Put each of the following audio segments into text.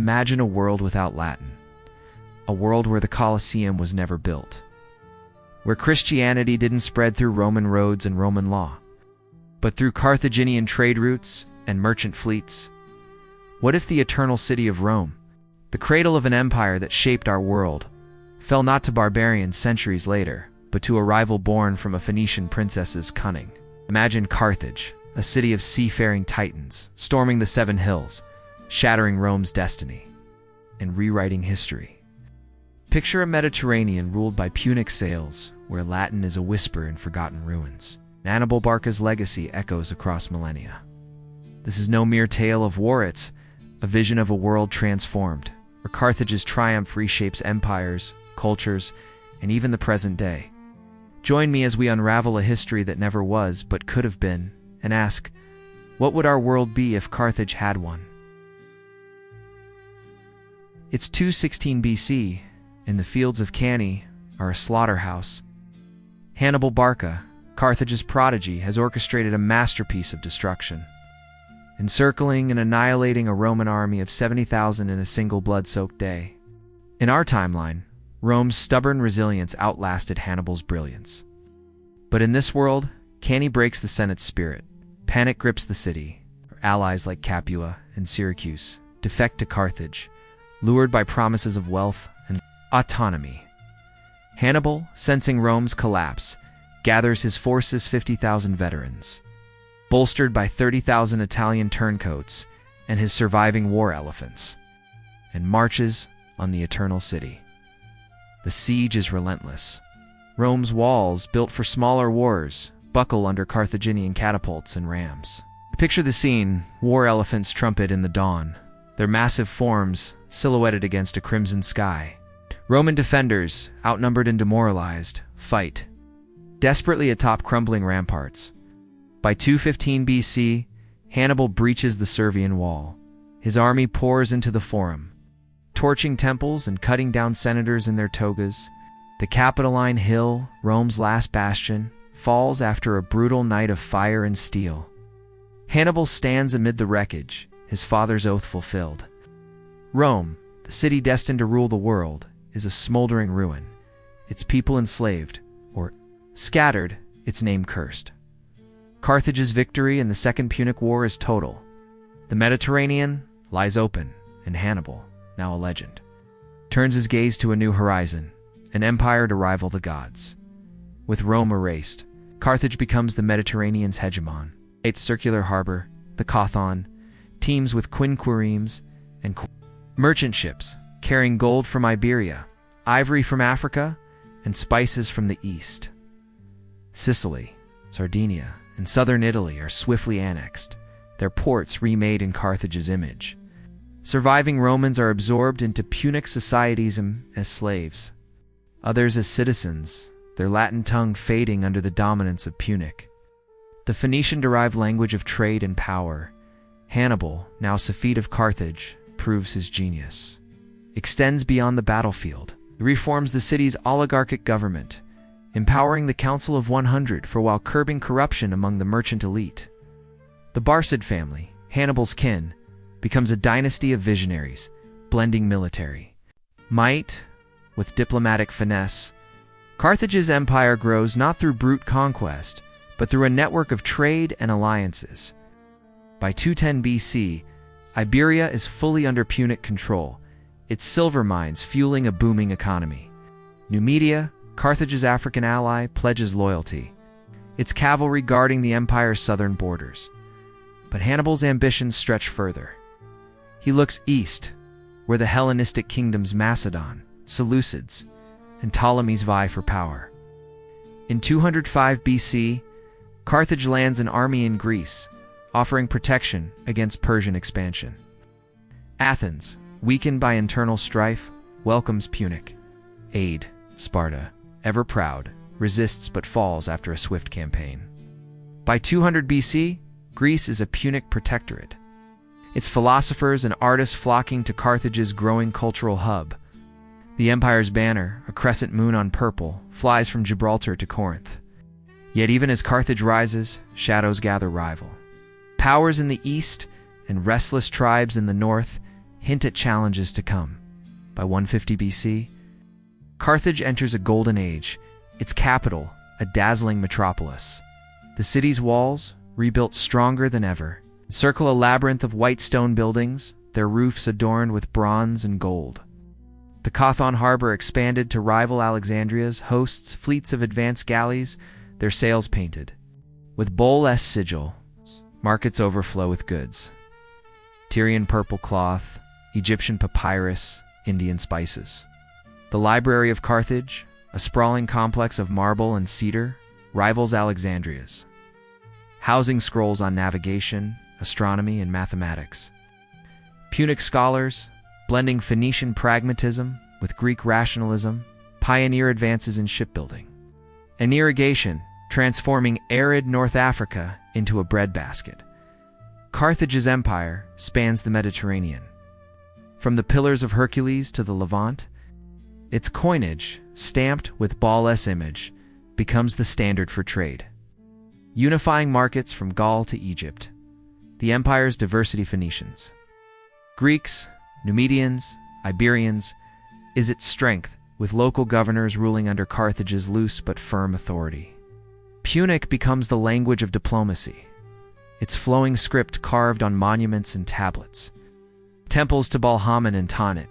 Imagine a world without Latin, a world where the Colosseum was never built, where Christianity didn't spread through Roman roads and Roman law, but through Carthaginian trade routes and merchant fleets. What if the eternal city of Rome, the cradle of an empire that shaped our world, fell not to barbarians centuries later, but to a rival born from a Phoenician princess's cunning? Imagine Carthage, a city of seafaring titans, storming the seven hills, shattering Rome's destiny, and rewriting history. Picture a Mediterranean ruled by Punic sails, where Latin is a whisper in forgotten ruins. Hannibal Barca's legacy echoes across millennia. This is no mere tale of war, it's a vision of a world transformed, where Carthage's triumph reshapes empires, cultures, and even the present day. Join me as we unravel a history that never was but could have been, and ask, what would our world be if Carthage had one? It's 216 BC, and the fields of Cannae are a slaughterhouse. Hannibal Barca, Carthage's prodigy, has orchestrated a masterpiece of destruction, encircling and annihilating a Roman army of 70,000 in a single blood-soaked day. In our timeline, Rome's stubborn resilience outlasted Hannibal's brilliance. But in this world, Cannae breaks the Senate's spirit. Panic grips the city. Allies like Capua and Syracuse defect to Carthage, lured by promises of wealth and autonomy. Hannibal, sensing Rome's collapse, gathers his forces, 50,000 veterans, bolstered by 30,000 Italian turncoats and his surviving war elephants, and marches on the Eternal City. The siege is relentless. Rome's walls, built for smaller wars, buckle under Carthaginian catapults and rams. Picture the scene: war elephants trumpet in the dawn, their massive forms silhouetted against a crimson sky. Roman defenders, outnumbered and demoralized, fight desperately atop crumbling ramparts. By 215 BC, Hannibal breaches the Servian wall. His army pours into the Forum, torching temples and cutting down senators in their togas. The Capitoline Hill, Rome's last bastion, falls after a brutal night of fire and steel. Hannibal stands amid the wreckage, his father's oath fulfilled. Rome, the city destined to rule the world, is a smoldering ruin, its people enslaved, or scattered, its name cursed. Carthage's victory in the Second Punic War is total. The Mediterranean lies open, and Hannibal, now a legend, turns his gaze to a new horizon, an empire to rival the gods. With Rome erased, Carthage becomes the Mediterranean's hegemon. Its circular harbor, the Chthon, teems with quinquiremes and merchant ships carrying gold from Iberia, ivory from Africa, and spices from the east. Sicily, Sardinia, and southern Italy are swiftly annexed, their ports remade in Carthage's image. Surviving Romans are absorbed into Punic societies as slaves, others as citizens, their Latin tongue fading under the dominance of Punic. The Phoenician-derived language of trade and power, Hannibal, now Safed of Carthage, proves his genius. Extends beyond the battlefield. He reforms the city's oligarchic government, empowering the Council of 100 for while curbing corruption among the merchant elite. The Barcid family, Hannibal's kin, becomes a dynasty of visionaries, blending military might with diplomatic finesse. Carthage's empire grows not through brute conquest, but through a network of trade and alliances. By 210 BC, Iberia is fully under Punic control, its silver mines fueling a booming economy. Numidia, Carthage's African ally, pledges loyalty, its cavalry guarding the empire's southern borders. But Hannibal's ambitions stretch further. He looks east, where the Hellenistic kingdoms Macedon, Seleucids, and Ptolemies vie for power. In 205 BC, Carthage lands an army in Greece, offering protection against Persian expansion. Athens, weakened by internal strife, welcomes Punic aid. Sparta, ever proud, resists but falls after a swift campaign. By 200 BC, Greece is a Punic protectorate, its philosophers and artists flocking to Carthage's growing cultural hub. The empire's banner, a crescent moon on purple, flies from Gibraltar to Corinth. Yet even as Carthage rises, shadows gather rival. Powers in the east and restless tribes in the north, hint at challenges to come. By 150 BC, Carthage enters a golden age, its capital, a dazzling metropolis. The city's walls, rebuilt stronger than ever, encircle a labyrinth of white stone buildings, their roofs adorned with bronze and gold. The Chthon harbor expanded to rival Alexandria's, hosts fleets of advanced galleys, their sails painted. With bull-less sigil, markets overflow with goods. Tyrian purple cloth, Egyptian papyrus, Indian spices. The Library of Carthage, a sprawling complex of marble and cedar, rivals Alexandria's, housing scrolls on navigation, astronomy, and mathematics. Punic scholars, blending Phoenician pragmatism with Greek rationalism, pioneer advances in shipbuilding and irrigation, transforming arid North Africa into a breadbasket. Carthage's empire spans the Mediterranean. From the Pillars of Hercules to the Levant, its coinage, stamped with ball-less image, becomes the standard for trade. Unifying markets from Gaul to Egypt, the empire's diversity Phoenicians, Greeks, Numidians, Iberians, is its strength, with local governors ruling under Carthage's loose but firm authority. Punic becomes the language of diplomacy, its flowing script carved on monuments and tablets. Temples to Balhaman and Tanit,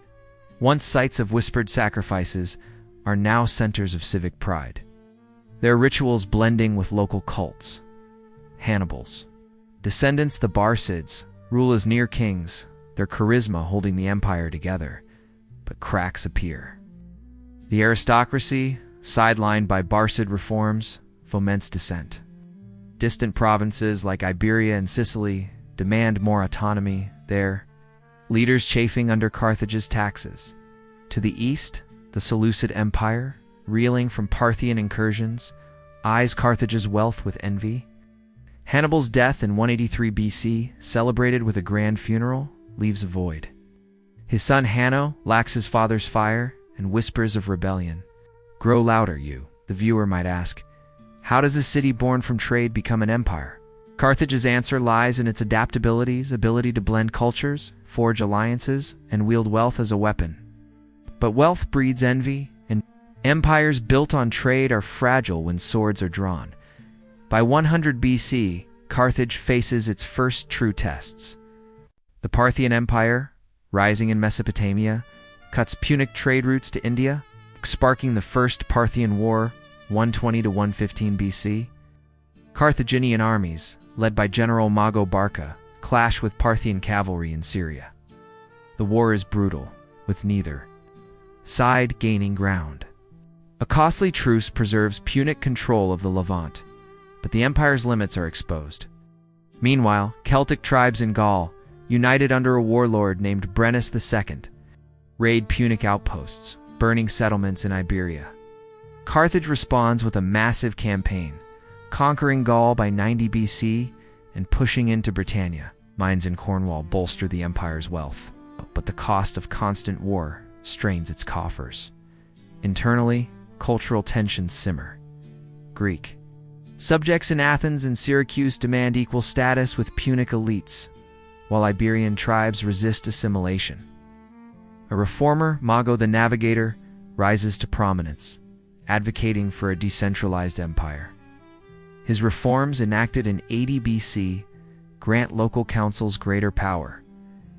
once sites of whispered sacrifices, are now centers of civic pride. Their rituals blending with local cults. Hannibals, descendants the Barcids, rule as near kings, their charisma holding the empire together, but cracks appear. The aristocracy, sidelined by Barcid reforms, foments dissent. Distant provinces like Iberia and Sicily demand more autonomy there, leaders chafing under Carthage's taxes. To the east, the Seleucid Empire, reeling from Parthian incursions, eyes Carthage's wealth with envy. Hannibal's death in 183 BC, celebrated with a grand funeral, leaves a void. His son Hanno lacks his father's fire, and whispers of rebellion grow louder. You, the viewer, might ask, how does a city born from trade become an empire? Carthage's answer lies in its adaptability's ability to blend cultures, forge alliances, and wield wealth as a weapon. But wealth breeds envy, and empires built on trade are fragile when swords are drawn. By 100 BC, Carthage faces its first true tests. The Parthian Empire, rising in Mesopotamia, cuts Punic trade routes to India, sparking the First Parthian War, 120 to 115 BC. Carthaginian armies, led by General Mago Barca, clash with Parthian cavalry in Syria. The war is brutal, with neither side gaining ground. A costly truce preserves Punic control of the Levant, but the empire's limits are exposed. Meanwhile, Celtic tribes in Gaul, united under a warlord named Brennus II, raid Punic outposts, burning settlements in Iberia. Carthage responds with a massive campaign, conquering Gaul by 90 BC and pushing into Britannia. Mines in Cornwall bolster the empire's wealth, but the cost of constant war strains its coffers. Internally, cultural tensions simmer. Greek subjects in Athens and Syracuse demand equal status with Punic elites, while Iberian tribes resist assimilation. A reformer, Mago the Navigator, rises to prominence, advocating for a decentralized empire. His reforms, enacted in 80 BC, grant local councils greater power,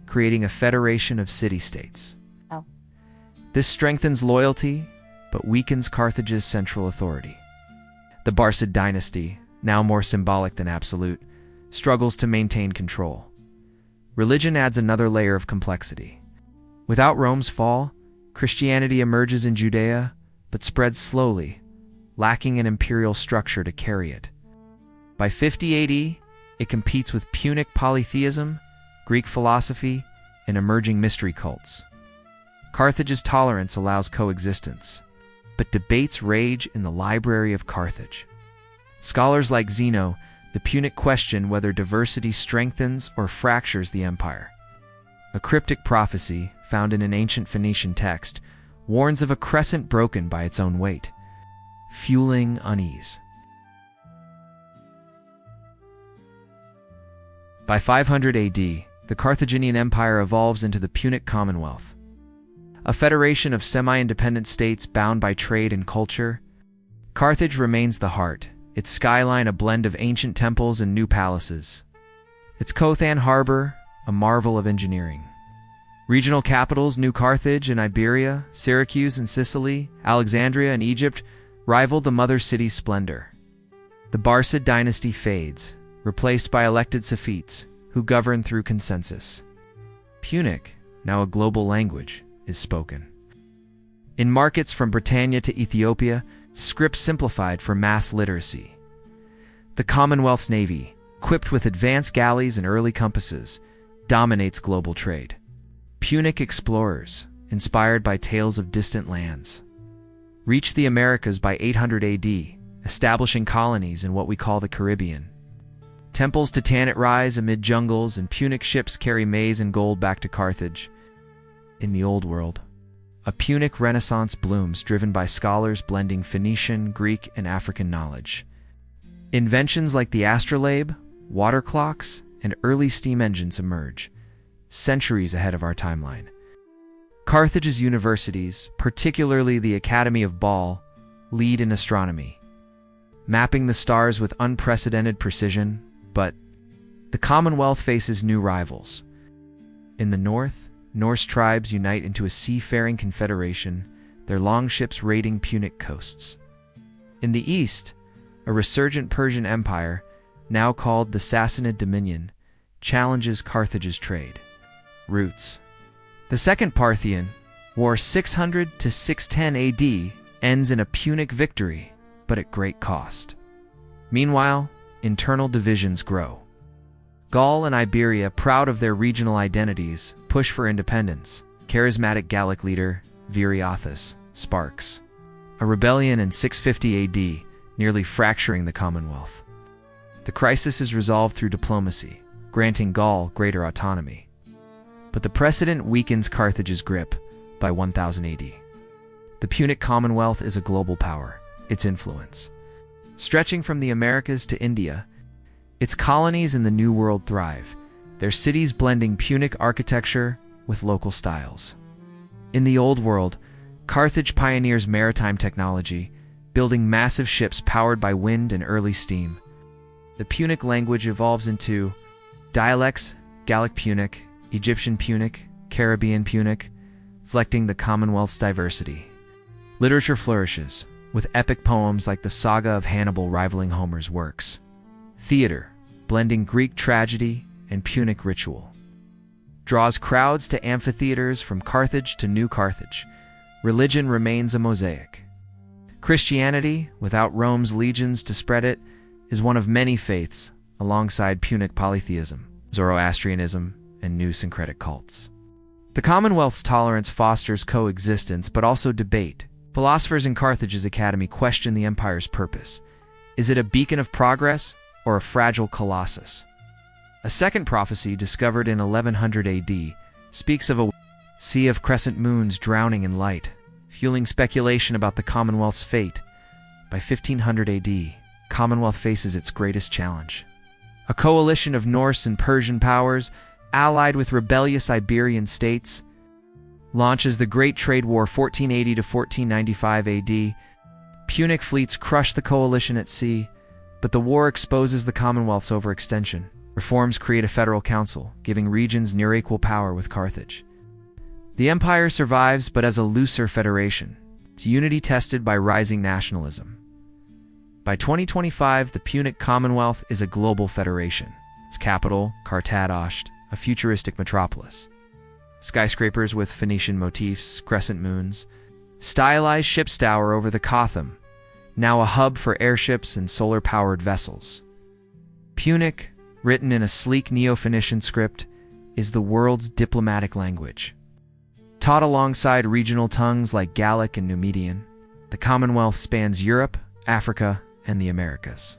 creating a federation of city-states. This strengthens loyalty, but weakens Carthage's central authority. The Barcid dynasty, now more symbolic than absolute, struggles to maintain control. Religion adds another layer of complexity. Without Rome's fall, Christianity emerges in Judea, but spreads slowly, lacking an imperial structure to carry it. By 50 AD, it competes with Punic polytheism, Greek philosophy, and emerging mystery cults. Carthage's tolerance allows coexistence, but debates rage in the Library of Carthage. Scholars like Zeno, the Punic question whether diversity strengthens or fractures the empire. A cryptic prophecy, found in an ancient Phoenician text, warns of a crescent broken by its own weight, fueling unease. By 500 AD, the Carthaginian Empire evolves into the Punic Commonwealth, a federation of semi-independent states bound by trade and culture. Carthage remains the heart, its skyline a blend of ancient temples and new palaces. Its Kothan harbor, a marvel of engineering. Regional capitals New Carthage in Iberia, Syracuse in Sicily, Alexandria in Egypt rival the mother city's splendor. The Barcid dynasty fades, replaced by elected Safites, who govern through consensus. Punic, now a global language, is spoken. In markets from Britannia to Ethiopia, script simplified for mass literacy. The Commonwealth's navy, equipped with advanced galleys and early compasses, dominates global trade. Punic explorers, inspired by tales of distant lands, reach the Americas by 800 AD, establishing colonies in what we call the Caribbean. Temples to Tanit rise amid jungles, and Punic ships carry maize and gold back to Carthage. In the Old World, a Punic Renaissance blooms, driven by scholars blending Phoenician, Greek, and African knowledge. Inventions like the astrolabe, water clocks, and early steam engines emerge, centuries ahead of our timeline. Carthage's universities, particularly the Academy of Baal, lead in astronomy, mapping the stars with unprecedented precision, but the Commonwealth faces new rivals. In the north, Norse tribes unite into a seafaring confederation, their longships raiding Punic coasts. In the east, a resurgent Persian empire, now called the Sassanid Dominion, challenges Carthage's trade routes. The Second Parthian War 600 to 610 AD ends in a Punic victory, but at great cost. Meanwhile, internal divisions grow. Gaul and Iberia, proud of their regional identities, push for independence. Charismatic Gallic leader Viriathus sparks a rebellion in 650 AD, nearly fracturing the Commonwealth. The crisis is resolved through diplomacy, granting Gaul greater autonomy. But the precedent weakens Carthage's grip by 1000 AD. The Punic Commonwealth is a global power, its influence stretching from the Americas to India. Its colonies in the New World thrive, their cities blending Punic architecture with local styles. In the Old World, Carthage pioneers maritime technology, building massive ships powered by wind and early steam. The Punic language evolves into dialects: Gallic Punic, Egyptian Punic, Caribbean Punic, reflecting the Commonwealth's diversity. Literature flourishes, with epic poems like the Saga of Hannibal rivaling Homer's works. Theater, blending Greek tragedy and Punic ritual, draws crowds to amphitheaters from Carthage to New Carthage. Religion remains a mosaic. Christianity, without Rome's legions to spread it, is one of many faiths, alongside Punic polytheism, Zoroastrianism, and new syncretic cults. The Commonwealth's tolerance fosters coexistence but also debate. Philosophers in Carthage's academy question the empire's purpose. Is it a beacon of progress or a fragile colossus? A second prophecy, discovered in 1100 AD, speaks of a sea of crescent moons drowning in light, fueling speculation about the Commonwealth's fate. By 1500 AD, Commonwealth faces its greatest challenge. A coalition of Norse and Persian powers, allied with rebellious Iberian states, launches the Great Trade War 1480 to 1495 AD. Punic fleets crush the coalition at sea, but the war exposes the Commonwealth's overextension. Reforms create a federal council, giving regions near equal power with Carthage. The empire survives, but as a looser federation, its unity tested by rising nationalism. By 2025, the Punic Commonwealth is a global federation. Its capital, Carthage, a futuristic metropolis. Skyscrapers with Phoenician motifs, crescent moons, stylized ships tower over the Cotham, now a hub for airships and solar-powered vessels. Punic, written in a sleek Neo-Phoenician script, is the world's diplomatic language. Taught alongside regional tongues like Gallic and Numidian, the Commonwealth spans Europe, Africa, and the Americas.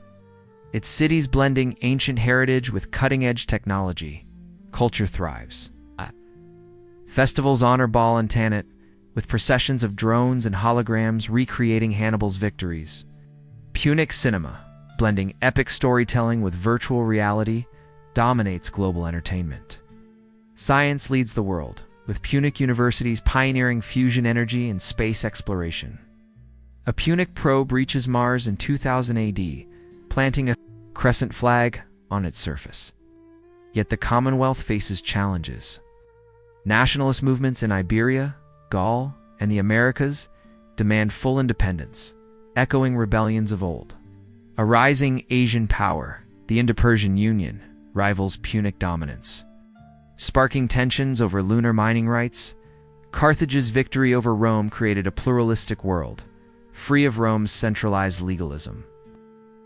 Its cities blending ancient heritage with cutting-edge technology, culture thrives. Festivals honor Baal and Tanit, with processions of drones and holograms recreating Hannibal's victories. Punic cinema, blending epic storytelling with virtual reality, dominates global entertainment. Science leads the world, with Punic universities pioneering fusion energy and space exploration. A Punic probe reaches Mars in 2000 AD, planting a crescent flag on its surface. Yet the Commonwealth faces challenges. Nationalist movements in Iberia, Gaul, and the Americas demand full independence, echoing rebellions of old. A rising Asian power, the Indo-Persian Union, rivals Punic dominance. Sparking tensions over lunar mining rights, Carthage's victory over Rome created a pluralistic world, free of Rome's centralized legalism.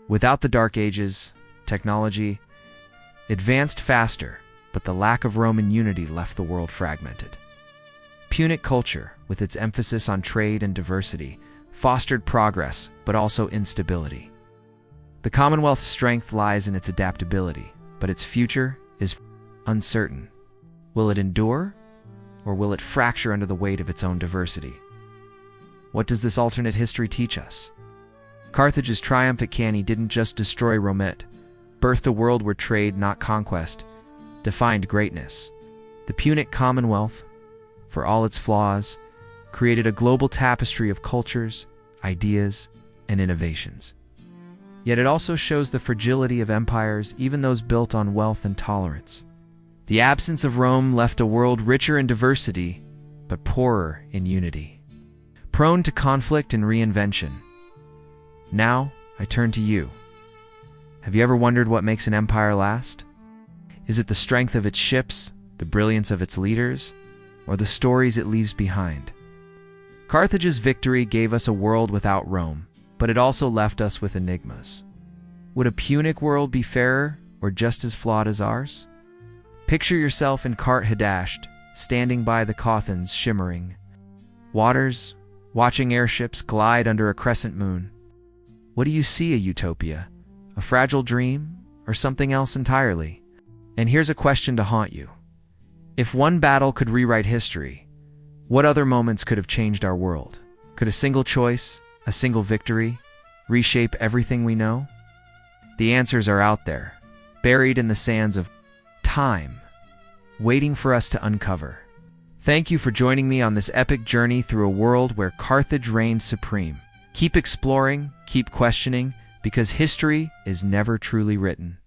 Without the Dark Ages, technology advanced faster, but the lack of Roman unity left the world fragmented. Punic culture, with its emphasis on trade and diversity, fostered progress but also instability. The Commonwealth's strength lies in its adaptability, but its future is uncertain. Will it endure, or will it fracture under the weight of its own diversity? What does this alternate history teach us? Carthage's triumph at Cannae didn't just destroy Rome, it birthed a world where trade, not conquest, defined greatness. The Punic Commonwealth, for all its flaws, created a global tapestry of cultures, ideas, and innovations. Yet it also shows the fragility of empires, even those built on wealth and tolerance. The absence of Rome left a world richer in diversity, but poorer in unity, prone to conflict and reinvention. Now, I turn to you. Have you ever wondered what makes an empire last? Is it the strength of its ships, the brilliance of its leaders, or the stories it leaves behind? Carthage's victory gave us a world without Rome, but it also left us with enigmas. Would a Punic world be fairer or just as flawed as ours? Picture yourself in Carthage, standing by the Cauthin's shimmering waters, watching airships glide under a crescent moon. What do you see, a utopia, a fragile dream, or something else entirely? And here's a question to haunt you. If one battle could rewrite history, what other moments could have changed our world? Could a single choice, a single victory, reshape everything we know? The answers are out there, buried in the sands of time, waiting for us to uncover. Thank you for joining me on this epic journey through a world where Carthage reigned supreme. Keep exploring, keep questioning, because history is never truly written.